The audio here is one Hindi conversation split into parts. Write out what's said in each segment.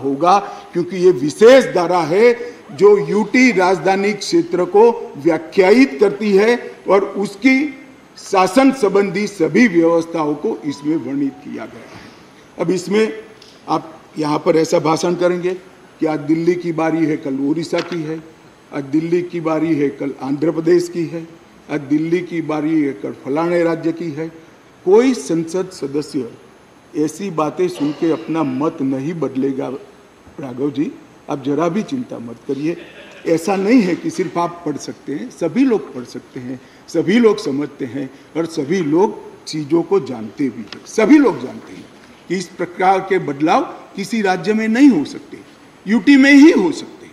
होगा, क्योंकि ये विशेष धारा है जो यूटी राजधानी क्षेत्र को व्याख्यायित करती है और उसकी शासन संबंधी सभी व्यवस्थाओं को इसमें वर्णित किया गया है। अब इसमें आप यहाँ पर ऐसा भाषण करेंगे कि आज दिल्ली की बारी है, कल उड़ीसा की है, आज दिल्ली की बारी है, कल आंध्र प्रदेश की है, आज दिल्ली की बारी है, कल फलाने राज्य की है। कोई संसद सदस्य ऐसी बातें सुन के अपना मत नहीं बदलेगा। राघव जी, आप जरा भी चिंता मत करिए। ऐसा नहीं है कि सिर्फ आप पढ़ सकते हैं, सभी लोग पढ़ सकते हैं, सभी लोग समझते हैं और सभी लोग चीज़ों को जानते भी हैं। सभी लोग जानते हैं कि इस प्रकार के बदलाव किसी राज्य में नहीं हो सकते, यूटी में ही हो सकते।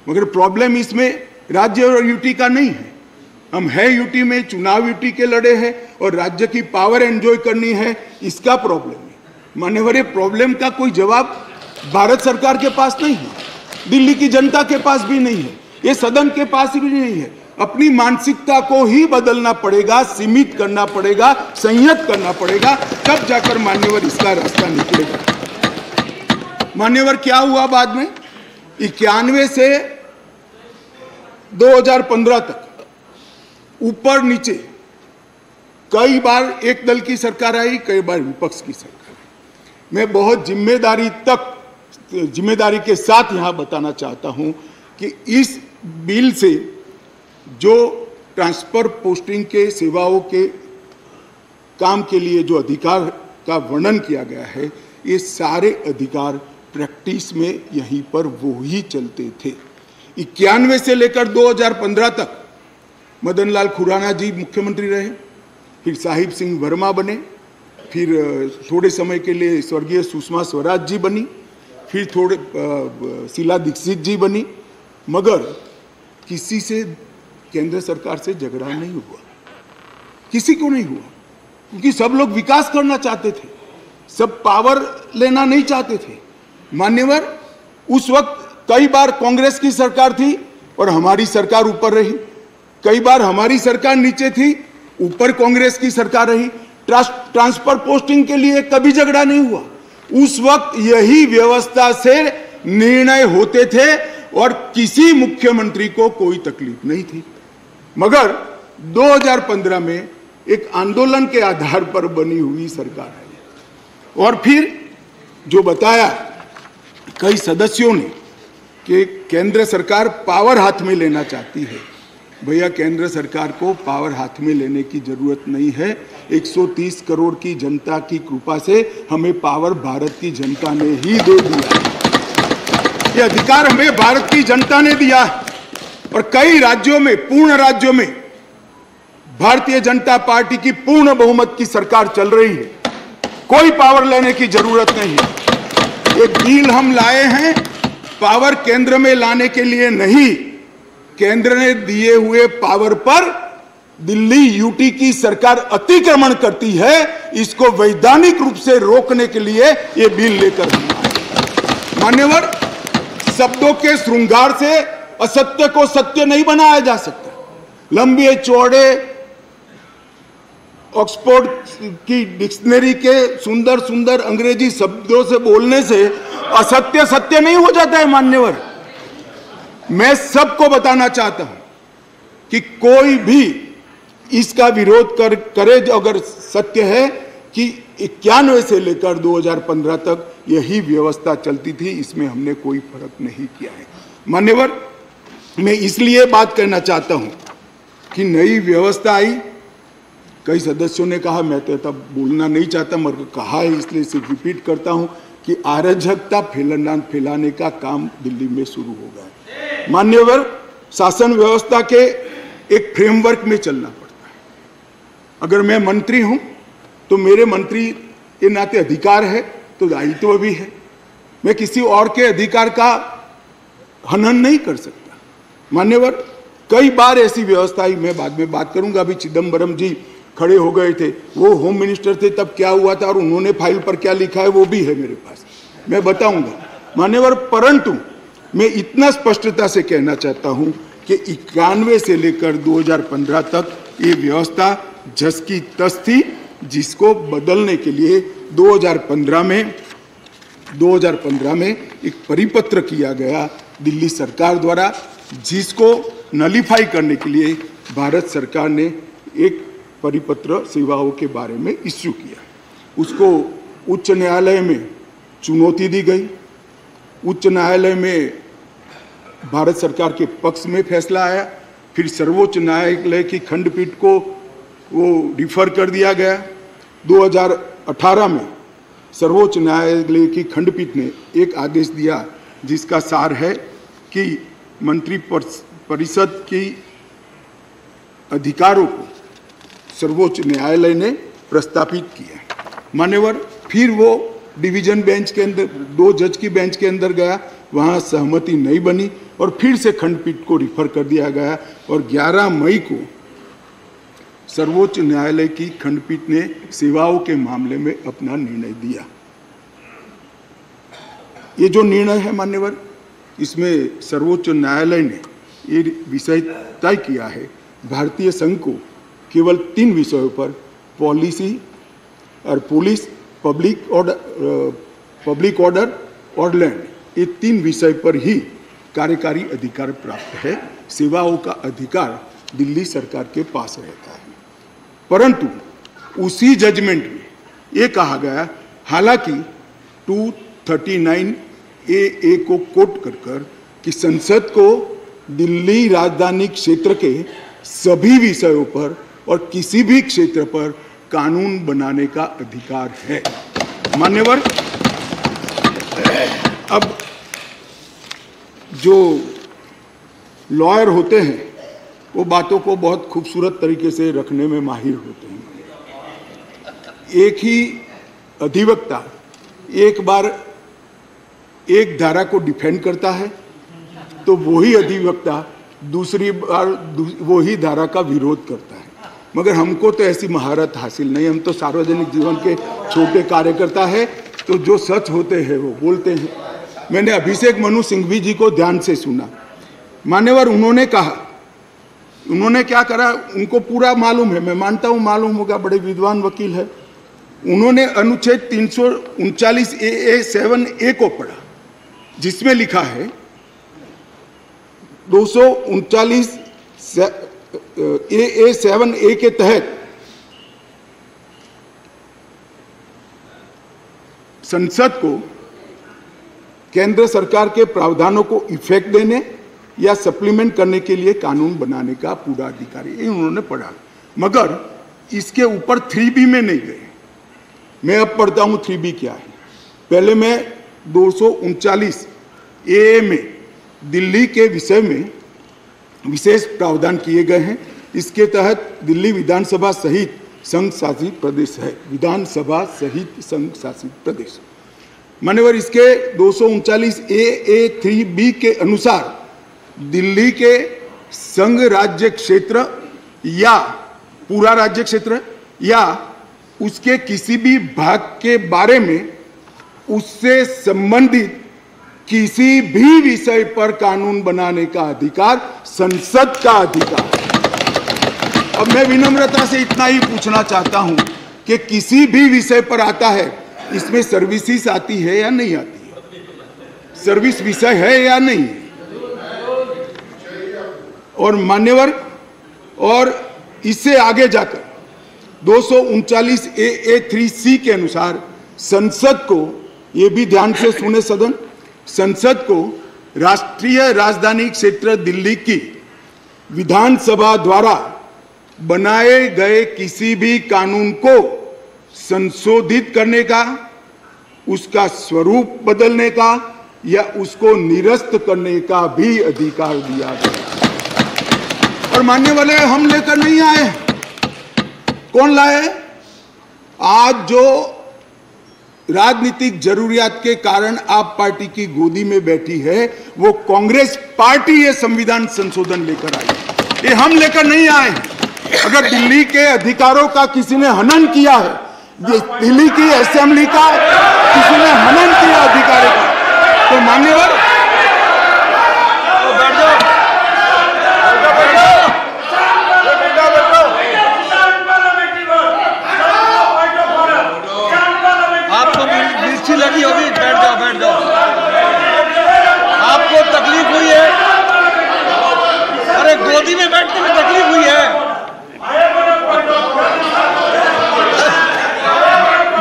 मगर प्रॉब्लम इसमें राज्य और यूटी का नहीं है। हम है यूटी में, चुनाव यूटी के लड़े हैं और राज्य की पावर एंजॉय करनी है, इसका प्रॉब्लम है। मान्यवर, ये प्रॉब्लम का कोई जवाब भारत सरकार के पास नहीं है, दिल्ली की जनता के पास भी नहीं है, ये सदन के पास भी नहीं है। अपनी मानसिकता को ही बदलना पड़ेगा, सीमित करना पड़ेगा, संयत करना पड़ेगा, तब जाकर मान्यवर इसका रास्ता निकलेगा। मान्यवर, क्या हुआ बाद में? 91 से 2015 तक ऊपर नीचे कई बार एक दल की सरकार आई, कई बार विपक्ष की सरकार आई। मैं बहुत जिम्मेदारी के साथ यहां बताना चाहता हूं कि इस बिल से जो ट्रांसफर पोस्टिंग के सेवाओं के काम के लिए जो अधिकार का वर्णन किया गया है, ये सारे अधिकार प्रैक्टिस में यहीं पर वो ही चलते थे। 91 से लेकर 2015 तक मदन लाल खुराना जी मुख्यमंत्री रहे, फिर साहिब सिंह वर्मा बने, फिर थोड़े समय के लिए स्वर्गीय सुषमा स्वराज जी बनी, फिर थोड़े शीला दीक्षित जी बनी। मगर किसी से केंद्र सरकार से झगड़ा नहीं हुआ, किसी को नहीं हुआ, क्योंकि सब लोग विकास करना चाहते थे, सब पावर लेना नहीं चाहते थे। मान्यवर, उस वक्त कई बार कांग्रेस की सरकार थी और हमारी सरकार ऊपर रही, कई बार हमारी सरकार नीचे थी, ऊपर कांग्रेस की सरकार रही। ट्रांसफर पोस्टिंग के लिए कभी झगड़ा नहीं हुआ। उस वक्त यही व्यवस्था से निर्णय होते थे और किसी मुख्यमंत्री को कोई तकलीफ नहीं थी। मगर 2015 में एक आंदोलन के आधार पर बनी हुई सरकार है और फिर जो बताया कई सदस्यों ने कि केंद्र सरकार पावर हाथ में लेना चाहती है। भैया, केंद्र सरकार को पावर हाथ में लेने की जरूरत नहीं है। 130 करोड़ की जनता की कृपा से हमें पावर भारत की जनता ने ही दे दिया। ये अधिकार हमें भारत की जनता ने दिया और कई राज्यों में, पूर्ण राज्यों में भारतीय जनता पार्टी की पूर्ण बहुमत की सरकार चल रही है। कोई पावर लेने की जरूरत नहीं है। एक बिल हम लाए हैं पावर केंद्र में लाने के लिए नहीं, केंद्र ने दिए हुए पावर पर दिल्ली यूटी की सरकार अतिक्रमण करती है, इसको वैधानिक रूप से रोकने के लिए यह बिल लेकर हम आए। मान्यवर, शब्दों के श्रृंगार से असत्य को सत्य नहीं बनाया जा सकता। लंबे चौड़े ऑक्सफोर्ड की डिक्शनरी के सुंदर सुंदर अंग्रेजी शब्दों से बोलने से असत्य सत्य नहीं हो जाता है। मान्यवर, मैं सबको बताना चाहता हूं कि कोई भी इसका विरोध करे अगर सत्य है कि 91 से लेकर 2015 तक यही व्यवस्था चलती थी, इसमें हमने कोई फर्क नहीं किया है। मान्यवर, मैं इसलिए बात करना चाहता हूं कि नई व्यवस्था आई। कई सदस्यों ने कहा, मैं तो तब बोलना नहीं चाहता मगर कहा है इसलिए सिर्फ रिपीट करता हूं कि अराजकता फैलाने का काम दिल्ली में शुरू हो गया है। मान्यवर, शासन व्यवस्था के एक फ्रेमवर्क में चलना पड़ता है। अगर मैं मंत्री हूं तो मेरे मंत्री के नाते अधिकार है तो दायित्व भी है। मैं किसी और के अधिकार का हनन नहीं कर सकता। मान्यवर, कई बार ऐसी व्यवस्था आई, मैं बाद में बात करूंगा। अभी चिदम्बरम जी खड़े हो गए थे, वो होम मिनिस्टर थे, तब क्या हुआ था और उन्होंने फाइल पर क्या लिखा है वो भी है मेरे पास, मैं बताऊंगा। मान्यवर, परंतु मैं इतना स्पष्टता से कहना चाहता हूं कि 91 से लेकर 2015 तक ये व्यवस्था जस की तस थी, जिसको बदलने के लिए 2015 में 2015 में एक परिपत्र किया गया दिल्ली सरकार द्वारा, जिसको नलीफाई करने के लिए भारत सरकार ने एक परिपत्र सेवाओं के बारे में इश्यू किया। उसको उच्च न्यायालय में चुनौती दी गई। उच्च न्यायालय में भारत सरकार के पक्ष में फैसला आया, फिर सर्वोच्च न्यायालय की खंडपीठ को वो रिफर कर दिया गया। 2018 में सर्वोच्च न्यायालय की खंडपीठ ने एक आदेश दिया जिसका सार है कि मंत्री परिषद की अधिकारों को सर्वोच्च न्यायालय ने प्रस्तावित किया। मान्यवर फिर वो डिवीजन बेंच के अंदर 2 जज की बेंच के अंदर गया, वहाँ सहमति नहीं बनी और फिर से खंडपीठ को रिफर कर दिया गया और 11 मई को सर्वोच्च न्यायालय की खंडपीठ ने सेवाओं के मामले में अपना निर्णय दिया। ये जो निर्णय है मान्यवर, इसमें सर्वोच्च न्यायालय ने ये विषय तय किया है भारतीय संघ को केवल 3 विषयों पर पॉलिसी और पुलिस, पब्लिक ऑर्डर और लैंड, ये 3 विषय पर ही कार्यकारी अधिकार प्राप्त है। सेवाओं का अधिकार दिल्ली सरकार के पास रहता है। परंतु उसी जजमेंट में ये कहा गया, हालांकि 239A को कोट कर कि संसद को दिल्ली राजधानी क्षेत्र के सभी विषयों पर और किसी भी क्षेत्र पर कानून बनाने का अधिकार है। मान्यवर, अब जो लॉयर होते हैं वो बातों को बहुत खूबसूरत तरीके से रखने में माहिर होते हैं। एक ही अधिवक्ता एक बार एक धारा को डिफेंड करता है तो वही अधिवक्ता दूसरी बार वही धारा का विरोध करता है। मगर हमको तो ऐसी महारत हासिल नहीं, हम तो सार्वजनिक जीवन के छोटे कार्यकर्ता है, तो जो सच होते हैं वो बोलते हैं। मैंने अभिषेक मनु सिंघवी जी को ध्यान से सुना। मान्यवर, उन्होंने कहा, उन्होंने क्या करा उनको पूरा मालूम है, मैं मानता हूँ मालूम होगा, बड़े विद्वान वकील है। उन्होंने अनुच्छेद 339A7A को पढ़ा जिसमें लिखा है 239AA7A के तहत संसद को केंद्र सरकार के प्रावधानों को इफेक्ट देने या सप्लीमेंट करने के लिए कानून बनाने का पूरा अधिकार है। उन्होंने पढ़ा, मगर इसके ऊपर 3B में नहीं गए। मैं अब पढ़ता हूं 3B क्या है। पहले मैं 239A में दिल्ली के विषय में विशेष प्रावधान किए गए हैं। इसके तहत दिल्ली विधानसभा सहित संघ शासित प्रदेश है, विधानसभा सहित संघ शासित प्रदेश। मान्यवर, इसके 239A3B के अनुसार दिल्ली के संघ राज्य क्षेत्र या पूरा राज्य क्षेत्र या उसके किसी भी भाग के बारे में उससे संबंधित किसी भी विषय पर कानून बनाने का अधिकार संसद का अधिकार। अब मैं विनम्रता से इतना ही पूछना चाहता हूं कि किसी भी विषय पर आता है, इसमें सर्विसेज आती है या नहीं आती है, सर्विस विषय है या नहीं है। और मान्यवर, और इससे आगे जाकर 239AA3C के अनुसार संसद को, ये भी ध्यान से सुने सदन, संसद को राष्ट्रीय राजधानी क्षेत्र दिल्ली की विधानसभा द्वारा बनाए गए किसी भी कानून को संशोधित करने का, उसका स्वरूप बदलने का या उसको निरस्त करने का भी अधिकार दिया गया। और मानने वाले हम लेकर नहीं आए, कौन लाए? आज जो राजनीतिक जरूरियात के कारण आप पार्टी की गोदी में बैठी है, वो कांग्रेस पार्टी ये संविधान संशोधन लेकर आई। ये हम लेकर नहीं आए। अगर दिल्ली के अधिकारों का किसी ने हनन किया है, दिल्ली की असेंबली का किसी ने हनन किया अधिकारों का, तो मान्यवर आपको मिर्ची लगी होगी, बैठ जाओ।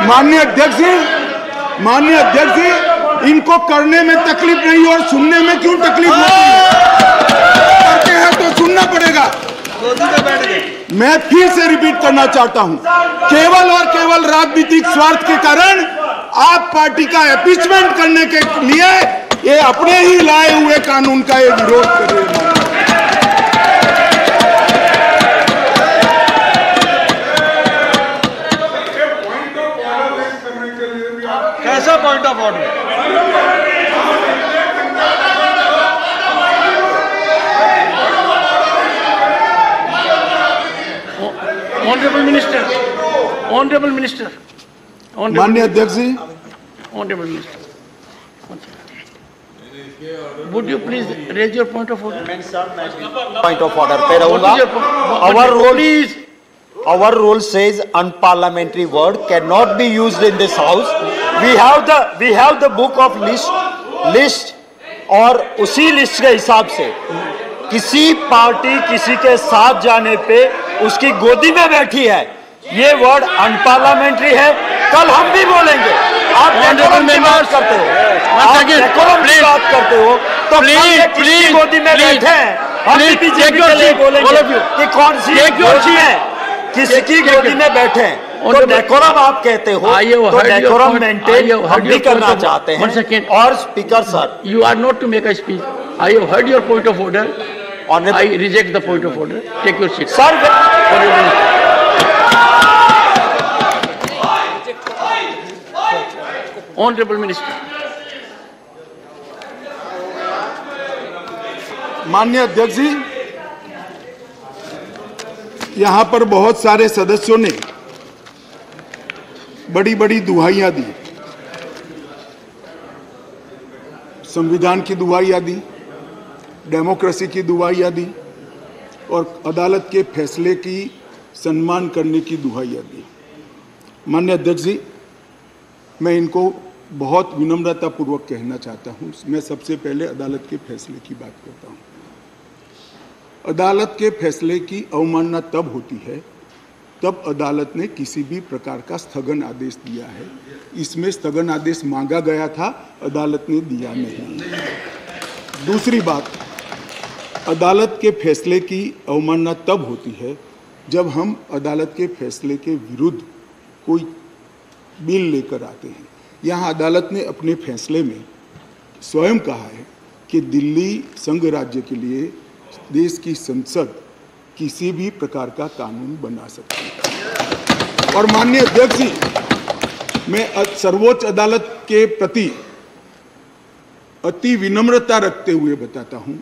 माननीय अध्यक्ष जी, इनको करने में तकलीफ नहीं और सुनने में क्यों तकलीफ होती है? करते हैं तो सुनना पड़ेगा। मैं फिर से रिपीट करना चाहता हूं, केवल और केवल राजनीतिक स्वार्थ के कारण आप पार्टी का एपीचमेंट करने के लिए ये अपने ही लाए हुए कानून का ये विरोध कर रहे हैं। कैसा point of order? Honourable minister, माननीय अध्यक्ष जी, honourable minister, would you please raise your point of order? Point of order पे रहूंगा। Our rule says unparliamentary word cannot be used in this house. We have the book of list और उसी लिस्ट के हिसाब से किसी पार्टी किसी के साथ जाने पे उसकी गोदी में बैठी है, ये वर्ड अनपार्लियामेंट्री है। कल हम भी बोलेंगे। आप डेकोरम की बात करते हो, तो किसी गोदी में बैठे हैं, हम भी बीजेपी के लिए बोलेंगे कि कौन सी गोदी है, किसकी गोदी में बैठे हैं। तो डेकोरम आप कहते हो, तो डेकोरम मेंटेन हम भी करना चाहते हैं। और speaker sir, you are not to make a speech. I have heard your point of order. I reject the point of order. Take your seat. Sir, Honorable Minister. माननीय अध्यक्ष जी, यहां पर बहुत सारे सदस्यों ने बड़ी बड़ी दुहाइयां दी, संविधान की दुहाइयां दी, डेमोक्रेसी की दुहाइयां दी और अदालत के फैसले की सम्मान करने की दुहाइयां दी। माननीय अध्यक्ष जी, मैं इनको बहुत विनम्रतापूर्वक कहना चाहता हूं। मैं सबसे पहले अदालत के फैसले की बात करता हूं। अदालत के फैसले की अवमानना तब होती है तब अदालत ने किसी भी प्रकार का स्थगन आदेश दिया है। इसमें स्थगन आदेश मांगा गया था, अदालत ने दिया नहीं। दूसरी बात, अदालत के फैसले की अवमानना तब होती है जब हम अदालत के फैसले के विरुद्ध कोई बिल लेकर आते हैं। यहाँ अदालत ने अपने फैसले में स्वयं कहा है कि दिल्ली संघ राज्य के लिए देश की संसद किसी भी प्रकार का कानून बना सकती है। और माननीय अध्यक्ष जी, मैं सर्वोच्च अदालत के प्रति अति विनम्रता रखते हुए बताता हूं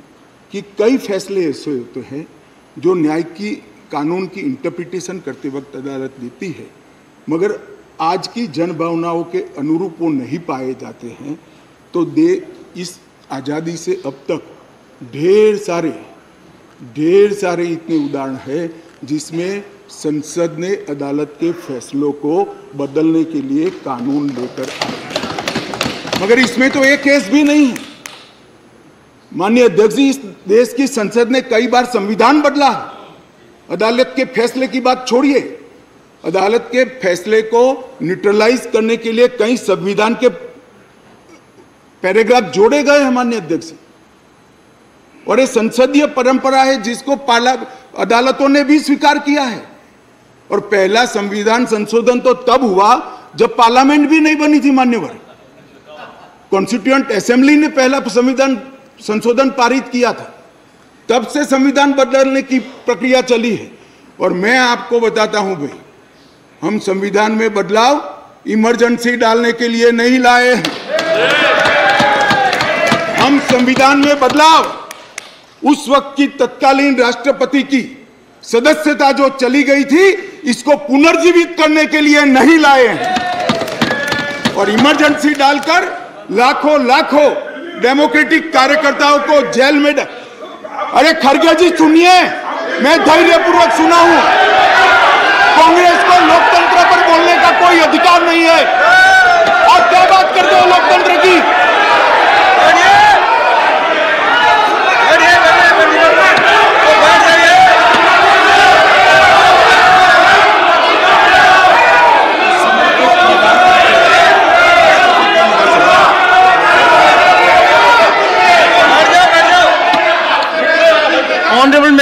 कि कई फैसले ऐसे होते हैं जो न्याय की कानून की इंटरप्रिटेशन करते वक्त अदालत देती है, मगर आज की जनभावनाओं के अनुरूप वो नहीं पाए जाते हैं। तो इस आज़ादी से अब तक ढेर सारे इतने उदाहरण हैं जिसमें संसद ने अदालत के फैसलों को बदलने के लिए कानून लेकर आए, मगर इसमें तो एक केस भी नहीं है। माननीय अध्यक्ष जी, इस देश की संसद ने कई बार संविधान बदला। अदालत के फैसले की बात छोड़िए, अदालत के फैसले को न्यूट्रलाइज करने के लिए कई संविधान के पैराग्राफ जोड़े गए हैं माननीय अध्यक्ष। और ये संसदीय परंपरा है जिसको अदालतों ने भी स्वीकार किया है। और पहला संविधान संशोधन तो तब हुआ जब पार्लियामेंट भी नहीं बनी थी मान्यवर। कॉन्स्टिट्यूएंट असेंबली ने पहला संविधान संशोधन पारित किया था, तब से संविधान बदलने की प्रक्रिया चली है। और मैं आपको बताता हूं भाई, हम संविधान में बदलाव इमरजेंसी डालने के लिए नहीं लाए हैं। हम संविधान में बदलाव उस वक्त की तत्कालीन राष्ट्रपति की सदस्यता जो चली गई थी, इसको पुनर्जीवित करने के लिए नहीं लाए हैं। और इमरजेंसी डालकर लाखों डेमोक्रेटिक कार्यकर्ताओं को जेल में अरे खड़गे जी सुनिए, मैं धैर्यपूर्वक सुना हूं। कांग्रेस को लोकतंत्र पर बोलने का कोई अधिकार नहीं है। आप क्या बात करते हो लोकतंत्र की?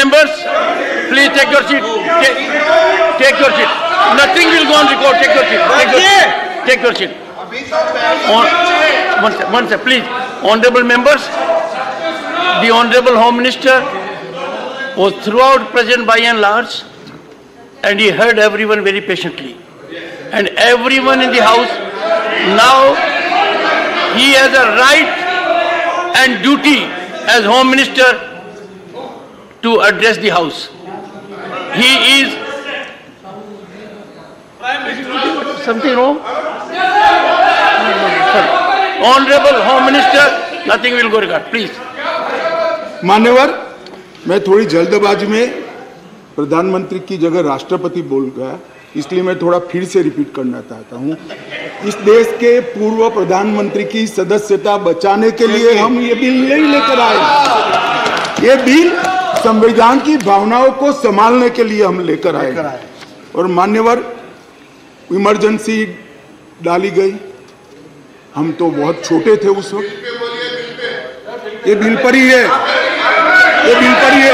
members, please take your seat. Take your seat. Nothing will go on record. Take your seat. Take your seat. One second, please. Honorable members, the Honorable Home Minister was throughout present by and large, and he heard everyone very patiently. And everyone in the House, now he has a right and duty as Home Minister to address the House. He is... Something wrong? Honorable Home Minister, nothing will go record. Please. मान्यवर, मैं थोड़ी जल्दबाजी में प्रधानमंत्री की जगह राष्ट्रपति बोल गया, इसलिए मैं थोड़ा फिर से रिपीट करना चाहता हूं। इस देश के पूर्व प्रधानमंत्री की सदस्यता बचाने के लिए हम ये बिल नहीं लेकर आए। ये बिल संविधान की भावनाओं को संभालने के लिए हम लेकर आए। और मान्यवर, इमरजेंसी डाली गई, हम तो बहुत छोटे थे उस वक्त। ये बिल पर ही है, ये बिल पर ही है।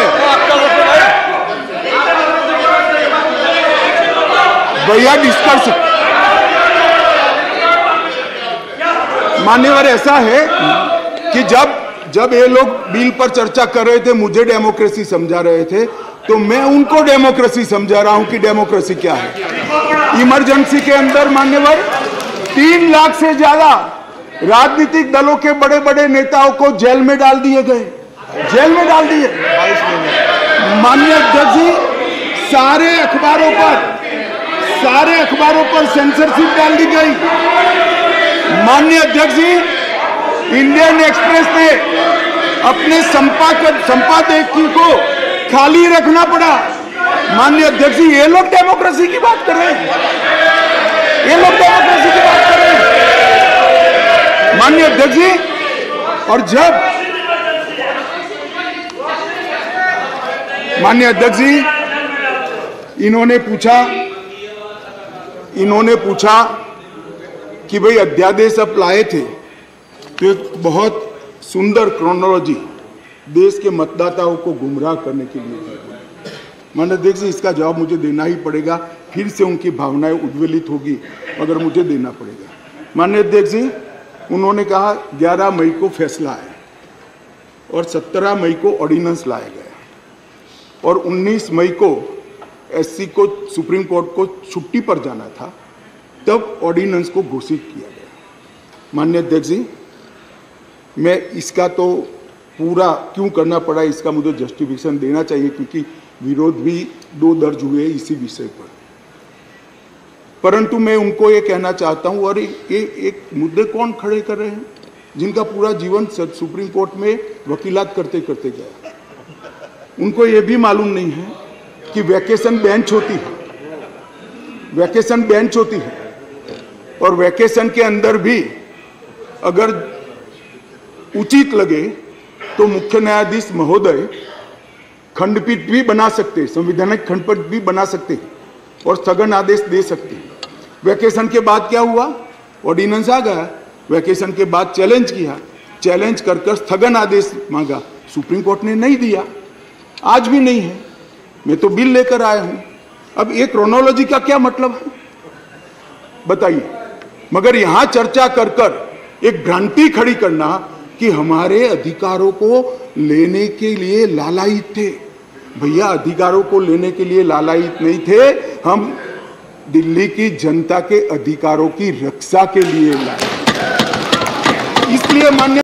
भैया डिस्कस, मान्यवर, ऐसा है कि जब ये लोग बिल पर चर्चा कर रहे थे, मुझे डेमोक्रेसी समझा रहे थे, तो मैं उनको डेमोक्रेसी समझा रहा हूं कि डेमोक्रेसी क्या है। इमरजेंसी के अंदर मान्यवर 3 लाख से ज्यादा राजनीतिक दलों के बड़े बड़े नेताओं को जेल में डाल दिए गए, जेल में डाल दिए। माननीय अध्यक्ष जी, सारे अखबारों पर सेंसरशिप डाल दी गई। माननीय अध्यक्ष जी, इंडियन एक्सप्रेस ने अपने संपादकीय को खाली रखना पड़ा। माननीय अध्यक्ष जी, ये लोग डेमोक्रेसी की बात कर रहे हैं, ये लोग डेमोक्रेसी की बात कर रहे हैं। माननीय अध्यक्ष जी, और जब माननीय अध्यक्ष जी, इन्होंने पूछा कि भाई अध्यादेश अब लाए थे, तो एक बहुत सुंदर क्रोनोलॉजी देश के मतदाताओं को गुमराह करने के लिए। माननीय अध्यक्ष जी, इसका जवाब मुझे देना ही पड़ेगा, फिर से उनकी भावनाएं उद्वेलित होगी अगर मुझे देना पड़ेगा। माननीय अध्यक्ष जी, उन्होंने कहा 11 मई को फैसला है और 17 मई को ऑर्डिनेंस लाया गया और 19 मई को एससी को सुप्रीम कोर्ट को छुट्टी पर जाना था, तब ऑर्डिनेंस को घोषित किया गया। माननीय अध्यक्ष जी, मैं इसका तो पूरा क्यों करना पड़ा, इसका मुझे जस्टिफिकेशन देना चाहिए, क्योंकि विरोध भी 2 दर्ज हुए इसी विषय पर। परंतु मैं उनको ये कहना चाहता हूं, और एक मुद्दे कौन खड़े कर रहे हैं जिनका पूरा जीवन सुप्रीम कोर्ट में वकीलात करते करते गया। उनको ये भी मालूम नहीं है कि वैकेशन बेंच होती है, वैकेशन बेंच होती है, और वैकेशन के अंदर भी अगर उचित लगे तो मुख्य न्यायाधीश महोदय खंडपीठ भी बना सकते हैं, संवैधानिक खंडपीठ भी बना सकते हैं और स्थगन आदेश दे सकते हैं। वैकेशन के बाद क्या हुआ, ऑर्डिनेंस आ गया, वैकेशन के बाद चैलेंज किया, चैलेंज कर स्थगन आदेश मांगा, सुप्रीम कोर्ट ने नहीं दिया, आज भी नहीं है। मैं तो बिल लेकर आया हूं। अब ये क्रोनोलॉजी का क्या मतलब है बताइए। मगर यहां चर्चा कर एक भ्रांति खड़ी करना कि हमारे अधिकारों को लेने के लिए लालायित थे। भैया, अधिकारों को लेने के लिए लालायित नहीं थे, हम दिल्ली की जनता के अधिकारों की रक्षा के लिए लाए। इसलिए मान्य